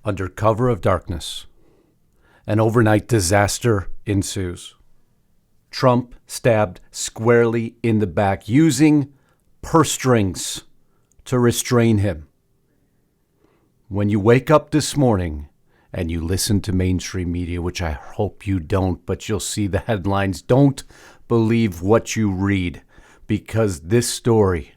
Under cover of darkness, an overnight disaster ensues. Trump stabbed squarely in the back, using purse strings to restrain him. When you wake up this morning and you listen to mainstream media, which I hope you don't, but you'll see the headlines, don't believe what you read, because this story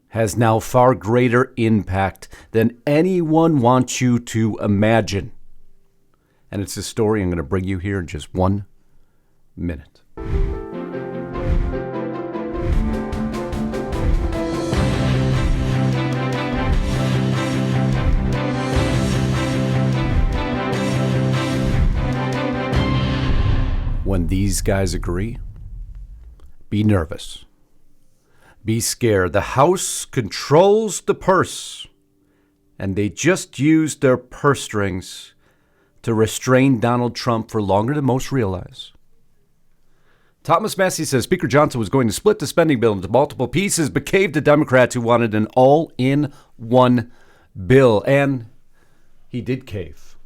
has now far greater impact than anyone wants you to imagine. And it's a story I'm going to bring you here in just 1 minute. When these guys agree, be nervous. Be scared. The House controls the purse, and they just used their purse strings to restrain Donald Trump for longer than most realize. Thomas Massey says Speaker Johnson was going to split the spending bill into multiple pieces, but caved to Democrats who wanted an all-in-one bill. And he did cave.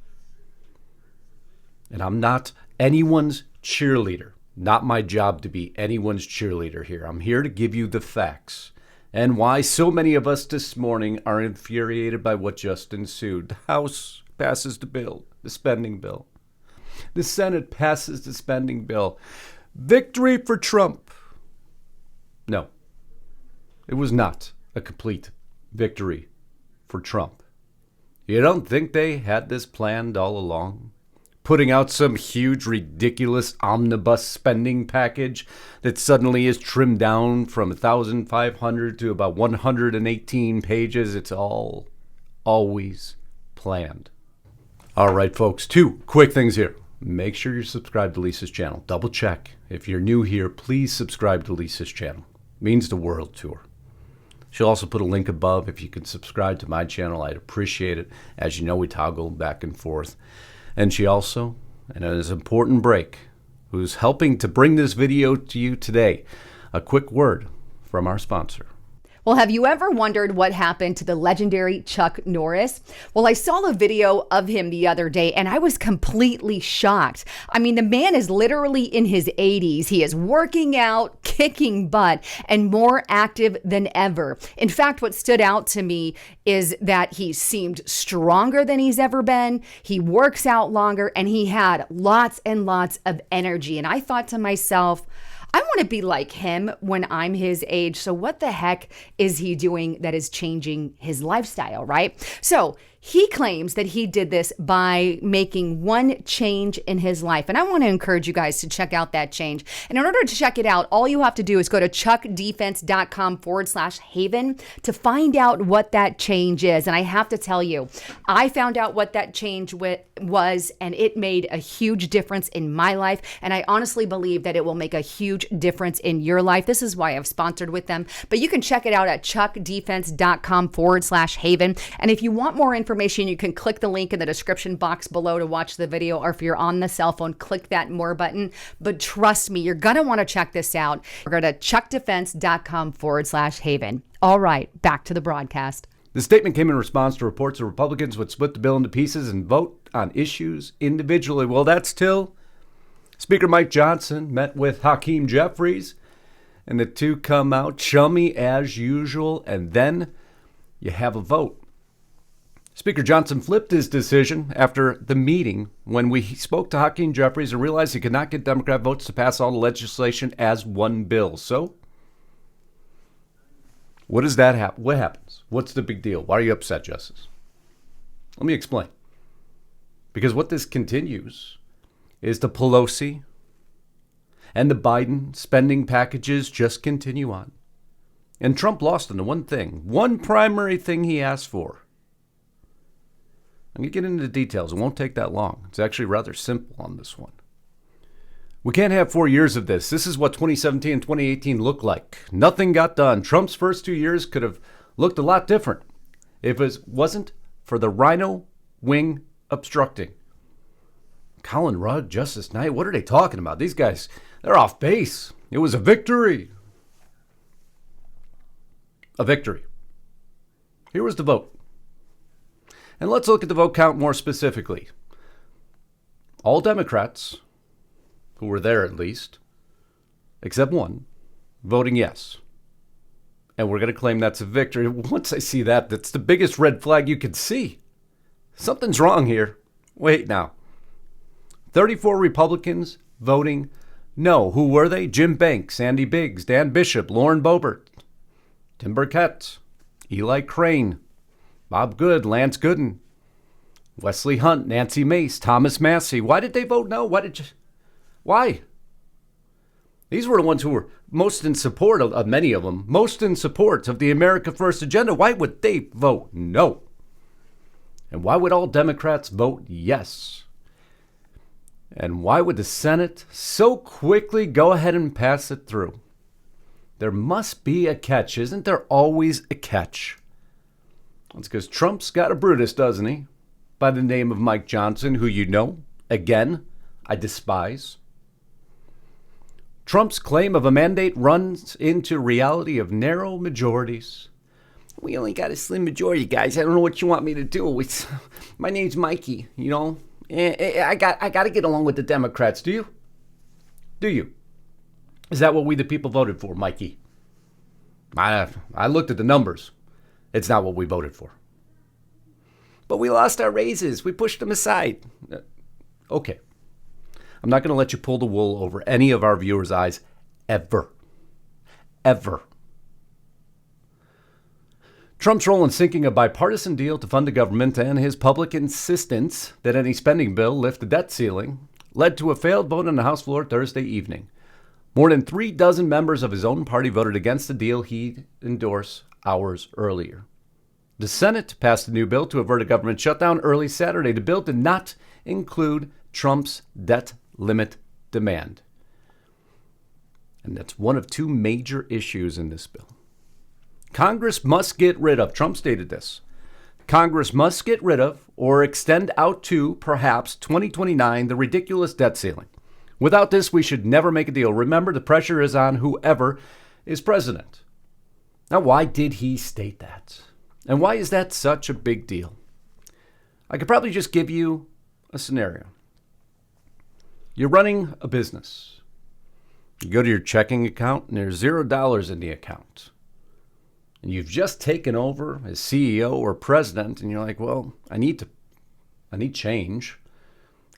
And I'm not anyone's cheerleader. Not my job to be anyone's cheerleader here. I'm here to give you the facts and why so many of us this morning are infuriated by what just ensued. The House passes the bill, the spending bill. The Senate passes the spending bill. Victory for Trump. No, it was not a complete victory for Trump. You don't think they had this planned all along? Putting out some huge, ridiculous omnibus spending package that suddenly is trimmed down from 1,500 to about 118 pages. It's all always planned. All right, folks, 2 quick things here. Make sure you're subscribed to Lisa's channel. Double check. If you're new here, please subscribe to Lisa's channel. It means the world to her. She'll also put a link above. If you can subscribe to my channel, I'd appreciate it. As you know, we toggle back and forth. And she also, and it is an important break, who's helping to bring this video to you today. A quick word from our sponsor. Well, have you ever wondered what happened to the legendary Chuck Norris? Well, I saw a video of him the other day and I was completely shocked. I mean, the man is literally in his 80s. He is working out, kicking butt, and more active than ever. In fact, what stood out to me is that he seemed stronger than he's ever been. He works out longer and he had lots and lots of energy. And I thought to myself, I want to be like him when I'm his age. So what the heck is he doing that is changing his lifestyle, right? So he claims that he did this by making one change in his life. And I want to encourage you guys to check out that change. And in order to check it out, all you have to do is go to chuckdefense.com/haven to find out what that change is. And I have to tell you, I found out what that change was, and it made a huge difference in my life. And I honestly believe that it will make a huge difference in your life. This is why I've sponsored with them. But you can check it out at chuckdefense.com/haven. And if you want more information, you can click the link in the description box below to watch the video, or if you're on the cell phone, click that more button. But trust me, you're going to want to check this out. Go to chuckdefense.com/haven. All right, back to the broadcast. The statement came in response to reports that Republicans would split the bill into pieces and vote on issues individually. Well, that's till Speaker Mike Johnson met with Hakeem Jeffries, and the two come out chummy as usual, and then you have a vote. Speaker Johnson flipped his decision after the meeting when we spoke to Hakeem Jeffries and realized he could not get Democrat votes to pass all the legislation as one bill. So, what does that happen? What happens? What's the big deal? Why are you upset, Justice? Let me explain. Because what this continues is the Pelosi and the Biden spending packages just continue on. And Trump lost on the one primary thing he asked for. I'm going to get into the details. It won't take that long. It's actually rather simple on this one. We can't have 4 years of this. This is what 2017 and 2018 looked like. Nothing got done. Trump's first 2 years could have looked a lot different if it wasn't for the rhino wing obstructing. Colin Rudd, Justice Knight, what are they talking about? These guys, they're off base. It was a victory. A victory. Here was the vote. And let's look at the vote count more specifically. All Democrats, who were there at least, except one, voting yes. And we're going to claim that's a victory. Once I see that, that's the biggest red flag you can see. Something's wrong here. Wait now. 34 Republicans voting no. Who were they? Jim Banks, Andy Biggs, Dan Bishop, Lauren Boebert, Tim Burkett, Eli Crane, Bob Good, Lance Gooden, Wesley Hunt, Nancy Mace, Thomas Massey. Why did they vote no? Why? These were the ones who were most in support of many of them, most in support of the America First agenda. Why would they vote no? And why would all Democrats vote yes? And why would the Senate so quickly go ahead and pass it through? There must be a catch. Isn't there always a catch? It's because Trump's got a Brutus, doesn't he? By the name of Mike Johnson, who you know, again, I despise. Trump's claim of a mandate runs into reality of narrow majorities. We only got a slim majority, guys. I don't know what you want me to do. My name's Mikey, you know. I got to get along with the Democrats. Do you? Do you? Is that what we the people voted for, Mikey? I looked at the numbers. It's not what we voted for. But we lost our raises. We pushed them aside. Okay. I'm not going to let you pull the wool over any of our viewers' eyes ever. Ever. Trump's role in sinking a bipartisan deal to fund the government and his public insistence that any spending bill lift the debt ceiling led to a failed vote on the House floor Thursday evening. More than 36 members of his own party voted against the deal he endorsed hours earlier. The Senate passed a new bill to avert a government shutdown early Saturday. The bill did not include Trump's debt limit demand. And that's one of two major issues in this bill. Congress must get rid of, Trump stated this, Congress must get rid of or extend out to perhaps 2029 the ridiculous debt ceiling. Without this, we should never make a deal. Remember, the pressure is on whoever is president. Now, why did he state that? And why is that such a big deal? I could probably just give you a scenario. You're running a business. You go to your checking account and there's $0 in the account. And you've just taken over as CEO or president, and you're like, well, I need change.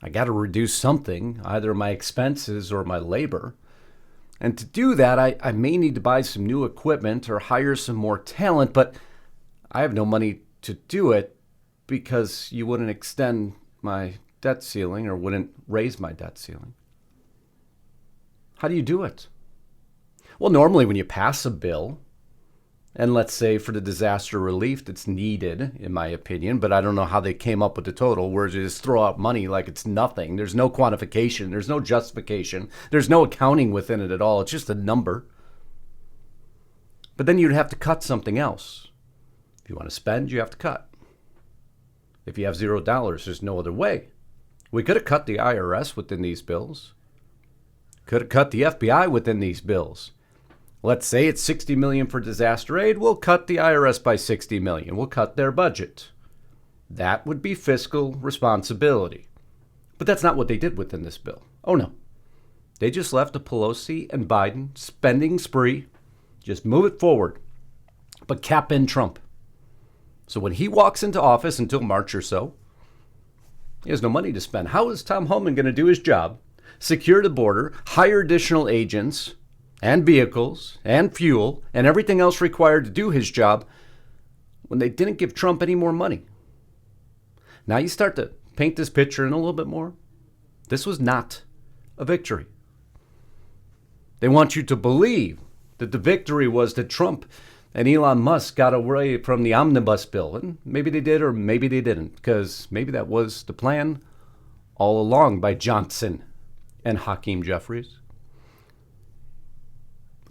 I got to reduce something, either my expenses or my labor. And to do that, I may need to buy some new equipment or hire some more talent, but I have no money to do it because you wouldn't extend my debt ceiling or wouldn't raise my debt ceiling. How do you do it? Well, normally when you pass a bill, and let's say for the disaster relief that's needed, in my opinion, but I don't know how they came up with the total, where you just throw out money like it's nothing. There's no quantification. There's no justification. There's no accounting within it at all. It's just a number. But then you'd have to cut something else. If you want to spend, you have to cut. If you have $0, there's no other way. We could have cut the IRS within these bills. Could have cut the FBI within these bills. Let's say it's $60 million for disaster aid. We'll cut the IRS by $60 million. We'll cut their budget. That would be fiscal responsibility. But that's not what they did within this bill. Oh, no. They just left a Pelosi and Biden spending spree. Just move it forward. But cap in Trump. So when he walks into office until March or so, he has no money to spend. How is Tom Homan going to do his job, secure the border, hire additional agents and vehicles and fuel and everything else required to do his job when they didn't give Trump any more money? Now you start to paint this picture in a little bit more. This was not a victory. They want you to believe that the victory was that Trump and Elon Musk got away from the omnibus bill. And maybe they did or maybe they didn't, because maybe that was the plan all along by Johnson and Hakeem Jeffries.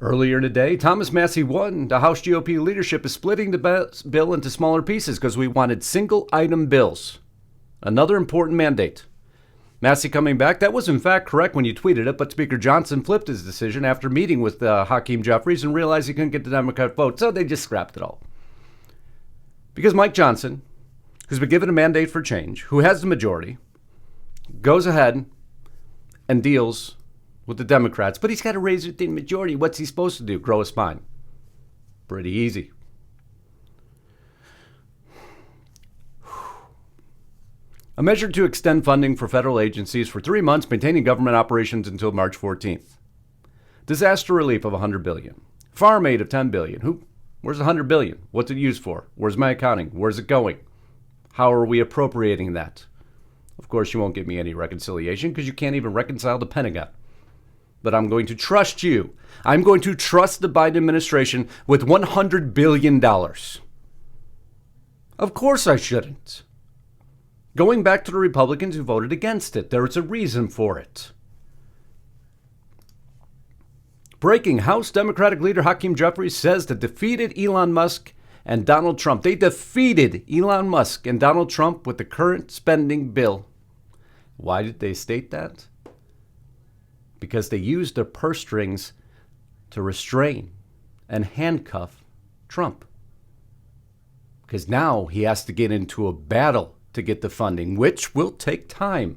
Earlier today, Thomas Massey won. The House GOP leadership is splitting the bill into smaller pieces because we wanted single-item bills. Another important mandate. Massey coming back. That was in fact correct when you tweeted it, but Speaker Johnson flipped his decision after meeting with Hakeem Jeffries and realized he couldn't get the Democrat vote, so they just scrapped it all. Because Mike Johnson, who's been given a mandate for change, who has the majority, goes ahead and deals with the Democrats, but he's got to raise the majority. What's he supposed to do? Grow a spine. Pretty easy. A measure to extend funding for federal agencies for 3 months, maintaining government operations until March 14th. Disaster relief of $100 billion. Farm aid of $10 billion. Where's the $100 billion? What's it used for? Where's my accounting? Where's it going? How are we appropriating that? Of course, you won't give me any reconciliation because you can't even reconcile the Pentagon. But I'm going to trust you. I'm going to trust the Biden administration with $100 billion. Of course I shouldn't. Going back to the Republicans who voted against it, there's a reason for it. Breaking, House Democratic leader Hakeem Jeffries says that defeated Elon Musk and Donald Trump. They defeated Elon Musk and Donald Trump with the current spending bill. Why did they state that? Because they used their purse strings to restrain and handcuff Trump. Because now he has to get into a battle to get the funding, which will take time,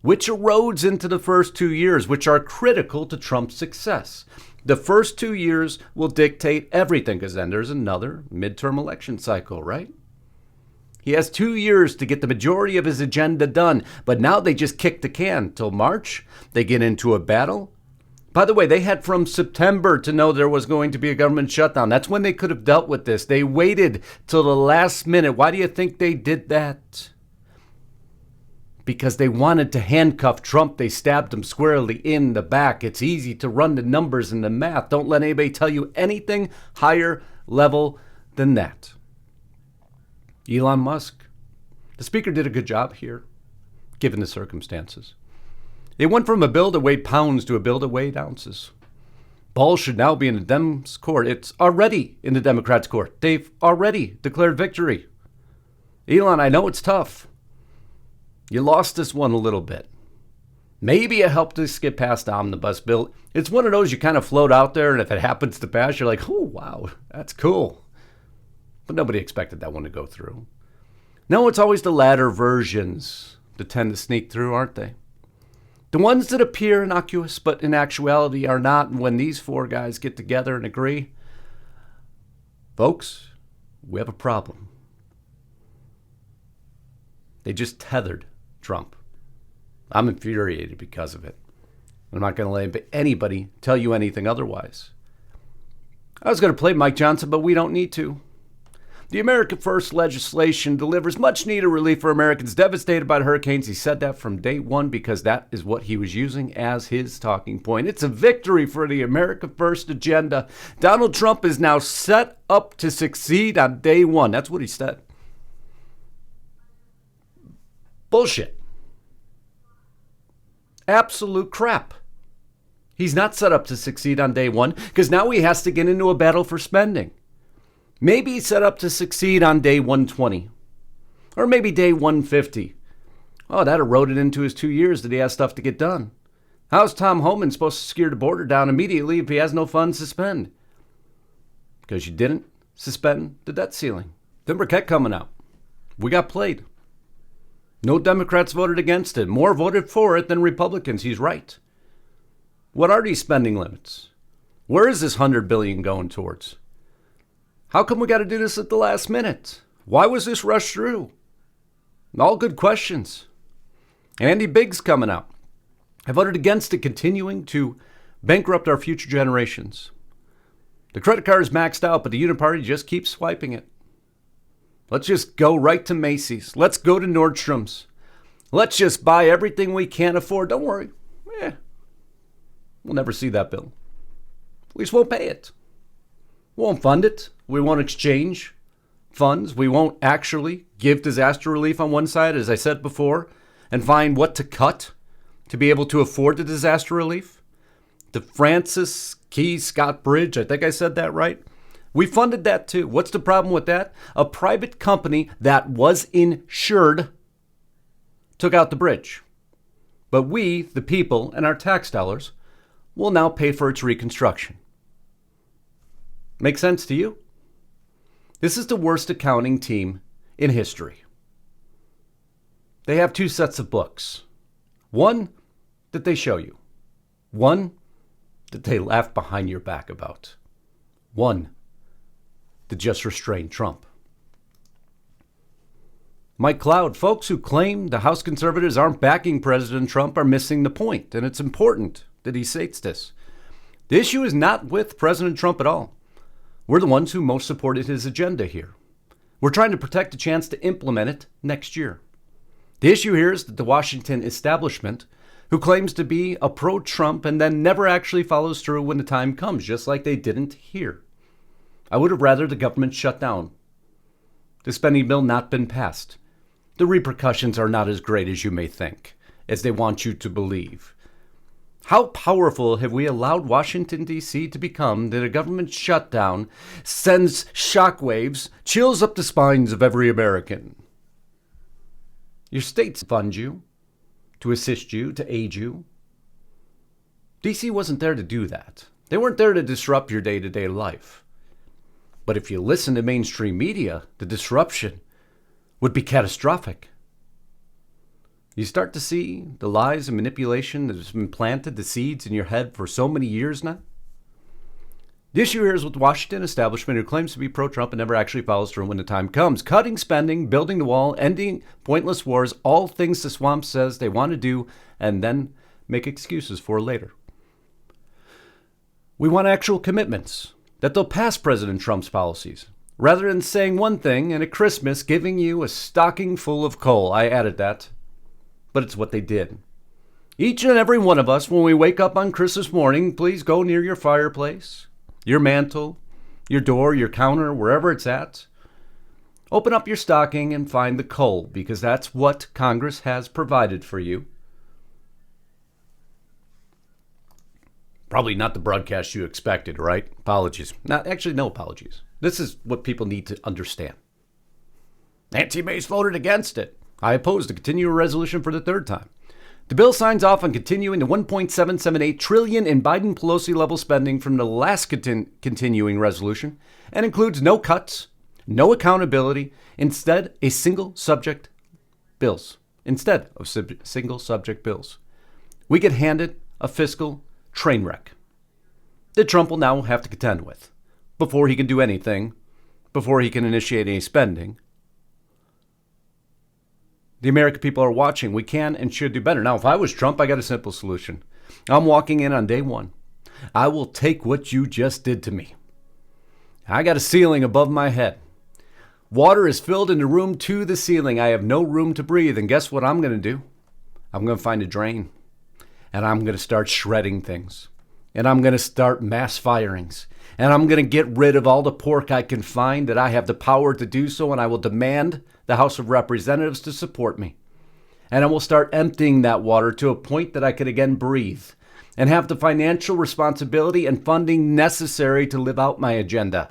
which erodes into the first 2 years, which are critical to Trump's success. The first 2 years will dictate everything, because then there's another midterm election cycle, right? He has 2 years to get the majority of his agenda done, but now they just kick the can till March. They get into a battle. By the way, they had from September to know there was going to be a government shutdown. That's when they could have dealt with this. They waited till the last minute. Why do you think they did that? Because they wanted to handcuff Trump. They stabbed him squarely in the back. It's easy to run the numbers and the math. Don't let anybody tell you anything higher level than that. Elon Musk. The speaker did a good job here, given the circumstances. It went from a bill that weighed pounds to a bill that weighed ounces. Ball should now be in the Dems' court. It's already in the Democrats' court. They've already declared victory. Elon, I know it's tough. You lost this one a little bit. Maybe it helped us get past the omnibus bill. It's one of those you kind of float out there, and if it happens to pass, you're like, oh, wow, that's cool. But nobody expected that one to go through. No, it's always the latter versions that tend to sneak through, aren't they? The ones that appear innocuous, but in actuality are not. And when these four guys get together and agree, folks, we have a problem. They just tethered Trump. I'm infuriated because of it. I'm not going to let anybody tell you anything otherwise. I was going to play Mike Johnson, but we don't need to. The America First legislation delivers much needed relief for Americans devastated by the hurricanes. He said that from day one because that is what he was using as his talking point. It's a victory for the America First agenda. Donald Trump is now set up to succeed on day one. That's what he said. Bullshit. Absolute crap. He's not set up to succeed on day one because now he has to get into a battle for spending. Maybe he's set up to succeed on day 120 or maybe day 150. Oh, that eroded into his 2 years that he has stuff to get done. How's Tom Homan supposed to secure the border down immediately if he has no funds to spend? Because you didn't suspend the debt ceiling. Then Burkett coming out. We got played. No Democrats voted against it. More voted for it than Republicans. He's right. What are these spending limits? Where is this $100 billion going towards? How come we got to do this at the last minute? Why was this rushed through? All good questions. Andy Biggs coming out. I voted against it continuing to bankrupt our future generations. The credit card is maxed out, but the Uniparty just keeps swiping it. Let's just go right to Macy's. Let's go to Nordstrom's. Let's just buy everything we can't afford. Don't worry. We'll never see that bill. We just won't pay it. We won't fund it. We won't exchange funds. We won't actually give disaster relief on one side, as I said before, and find what to cut to be able to afford the disaster relief. The Francis Key Scott Bridge, I think I said that right. We funded that too. What's the problem with that? A private company that was insured took out the bridge. But we, the people, and our tax dollars will now pay for its reconstruction. Make sense to you? This is the worst accounting team in history. They have two sets of books. One that they show you. One that they laugh behind your back about. One that just restrained Trump. Mike Cloud, folks who claim the House conservatives aren't backing President Trump are missing the point, and it's important that he states this. The issue is not with President Trump at all. We're the ones who most supported his agenda here. We're trying to protect the chance to implement it next year. The issue here is that the Washington establishment, who claims to be a pro-Trump and then never actually follows through when the time comes, just like they didn't here. I would have rather the government shut down. The spending bill not been passed. The repercussions are not as great as you may think, as they want you to believe. How powerful have we allowed Washington, D.C. to become that a government shutdown sends shockwaves, chills up the spines of every American? Your states fund you, to assist you, to aid you. D.C. wasn't there to do that. They weren't there to disrupt your day-to-day life. But if you listen to mainstream media, the disruption would be catastrophic. You start to see the lies and manipulation that has been planted, the seeds in your head for so many years now. The issue here is with the Washington establishment who claims to be pro-Trump and never actually follows through when the time comes. Cutting spending, building the wall, ending pointless wars, all things the swamp says they want to do and then make excuses for later. We want actual commitments that they'll pass President Trump's policies, rather than saying one thing and at Christmas giving you a stocking full of coal. I added that, but it's what they did. Each and every one of us, when we wake up on Christmas morning, please go near your fireplace, your mantle, your door, your counter, wherever it's at. Open up your stocking and find the coal, because that's what Congress has provided for you. Probably not the broadcast you expected, right? Apologies. No apologies. This is what people need to understand. Nancy Mace voted against it. I oppose the continuing resolution for the third time. The bill signs off on continuing the $1.778 trillion in Biden-Pelosi level spending from the last continuing resolution and includes no cuts, no accountability, instead of single subject bills. We get handed a fiscal train wreck that Trump will now have to contend with before he can do anything, before he can initiate any spending. The American people are watching. We can and should do better. Now, if I was Trump, I got a simple solution. I'm walking in on day one. I will take what you just did to me. I got a ceiling above my head. Water is filled in the room to the ceiling. I have no room to breathe. And guess what I'm going to do? I'm going to find a drain. And I'm going to start shredding things. And I'm going to start mass firings. And I'm going to get rid of all the pork I can find that I have the power to do so. And I will demand the House of Representatives to support me. And I will start emptying that water to a point that I can again breathe and have the financial responsibility and funding necessary to live out my agenda.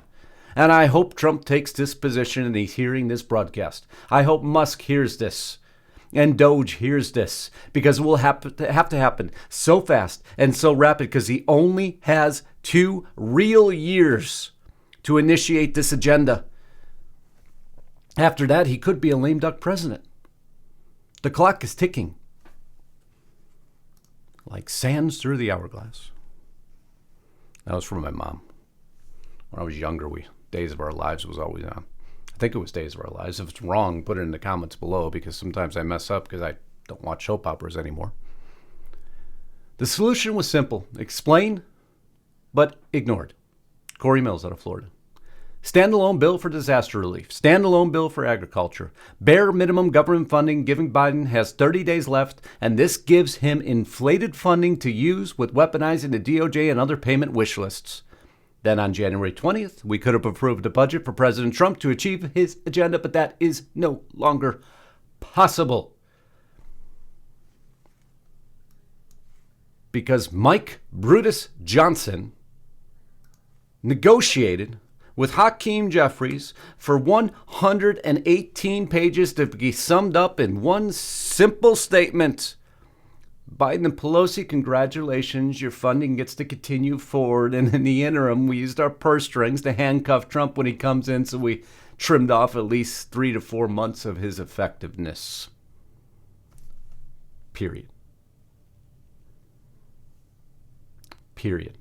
And I hope Trump takes this position and he's hearing this broadcast. I hope Musk hears this. And Doge hears this, because it will have to happen so fast and so rapid, because he only has 2 real years to initiate this agenda. After that, he could be a lame duck president. The clock is ticking like sands through the hourglass. That was from my mom. When I was younger, Days of Our Lives was always on. I think it was Days of Our Lives. If it's wrong, put it in the comments below, because sometimes I mess up because I don't watch soap operas anymore. The solution was simple. Explain, but ignored. Corey Mills out of Florida. Standalone bill for disaster relief. Standalone bill for agriculture. Bare minimum government funding. Giving Biden has 30 days left, and this gives him inflated funding to use with weaponizing the DOJ and other payment wish lists. Then on January 20th, we could have approved a budget for President Trump to achieve his agenda, but that is no longer possible. Because Mike Brutus Johnson negotiated with Hakeem Jeffries for 118 pages to be summed up in one simple statement. Biden and Pelosi, congratulations, your funding gets to continue forward. And in the interim, we used our purse strings to handcuff Trump when he comes in, so we trimmed off at least 3 to 4 months of his effectiveness. Period. Period.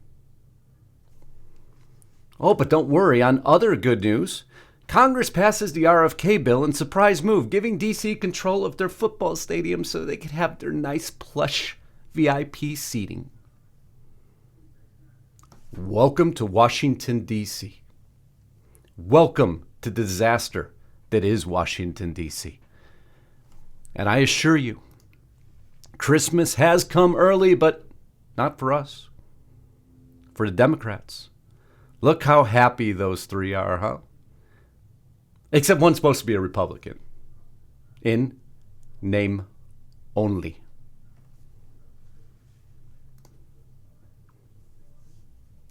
Oh, but don't worry. On other good news, Congress passes the RFK bill in surprise move, giving D.C. control of their football stadium so they could have their nice plush VIP seating. Welcome to Washington, D.C. Welcome to the disaster that is Washington, D.C. And I assure you, Christmas has come early, but not for us. For the Democrats. Look how happy those three are, huh? Except one's supposed to be a Republican. In name only.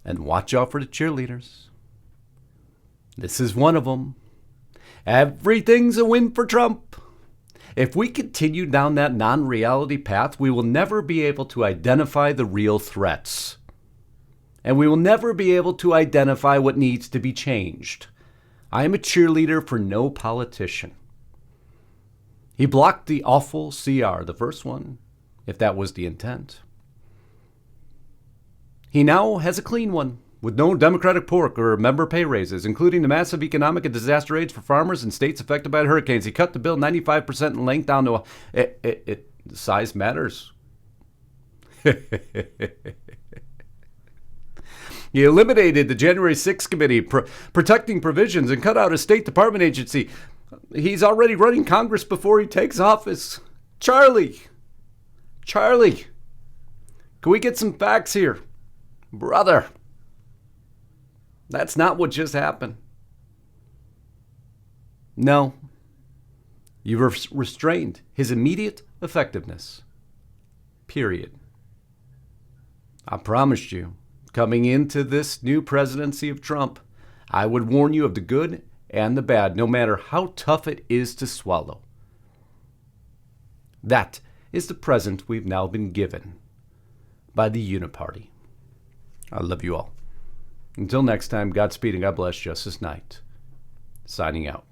And watch out for the cheerleaders. This is one of them. Everything's a win for Trump. If we continue down that non-reality path, we will never be able to identify the real threats. And we will never be able to identify what needs to be changed. I am a cheerleader for no politician. He blocked the awful CR, the first one, if that was the intent. He now has a clean one, with no Democratic pork or member pay raises, including the massive economic and disaster aids for farmers in states affected by the hurricanes. He cut the bill 95% in length down to size matters. He eliminated the January 6th committee protecting provisions and cut out a State Department agency. He's already running Congress before he takes office. Charlie, can we get some facts here? Brother, that's not what just happened. No, you've restrained his immediate effectiveness. Period. I promised you, coming into this new presidency of Trump, I would warn you of the good and the bad, no matter how tough it is to swallow. That is the present we've now been given by the Uniparty. I love you all. Until next time, Godspeed and God bless Justice Knight. Signing out.